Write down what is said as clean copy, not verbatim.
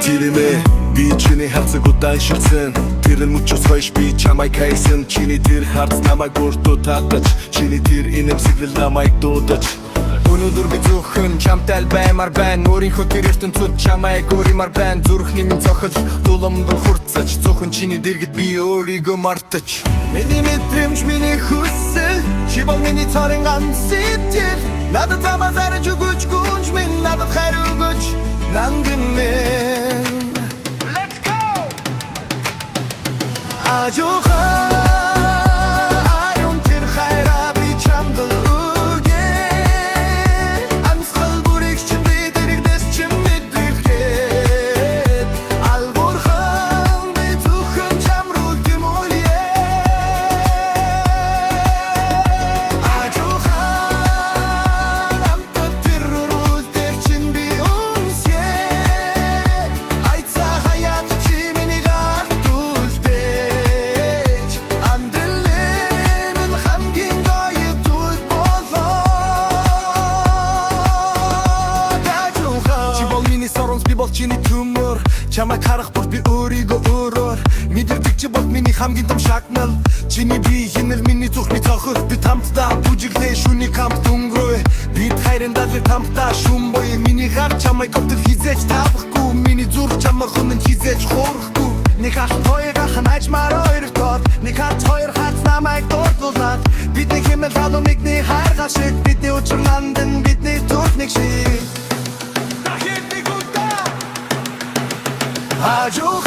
Тирэмэ би чиний харцаг удаан шилсэн Тэр нь мөчөөс хойш би чамайг хайсан Чиний тэр харц намайг бүрдүү татаж Чиний тэр инэмсэглэл намайг дуудаж Өнөөдөр би зөвхөн чамтай л баймар байна Өөрийнхөө тэр ертөнцөд чамайг өөриймар байна Зүрхний минь цохол дулам руу хурцаж Зөвхөн чиний дэргэд би өөрийгөө мартаж Миний мэдрэмж миний хүсэл Чи бол миний цорын ганц итгэл Надад замаас арай өгөж гүнж минь Надад хайр өгөж нангин минь Let's go! Ажуухай Аюун тэр хайраа би чамд өгье Амьсгал бүрийг чинь би дэрэгдэс чинь мэдрэхэд Албурхан би зөвхөн чам руу гэмүүлье Ажуухай Намтад тэр рүүл дээр чинь би үнсье Айцаа хаят чи миний гарт үлдээж Амдэрлэн хамгийн гоё зүйл болоод Ажуухай Чи бол миний соронс би бол чиний төмөр Чамайг харах бүр би өөрийгөө өөрөөр Мэдэрдэг чи бол миний хамгийн том шагнал Чиний би хинэл миний зүрхний цохол Би тамтдаа бүжиглээ шүний кампт өнгөрөө Бид хайрын дадлыг тамтдаа шүн боё Миний гар чамайг өвдөл хизээж тавахгүй Миний зүрх чамайг хөнөн хизээж хуурахгүй Нэг хаалт хоёр ахын ажмаар хоёр тод Нэг хаалт хоёр хаалт намайг дурдуулнаад Бидний хэмэл халуун нэгний хайргаа шиг Бидний учир нандин бидний зүрхнийг шиг Ажуухай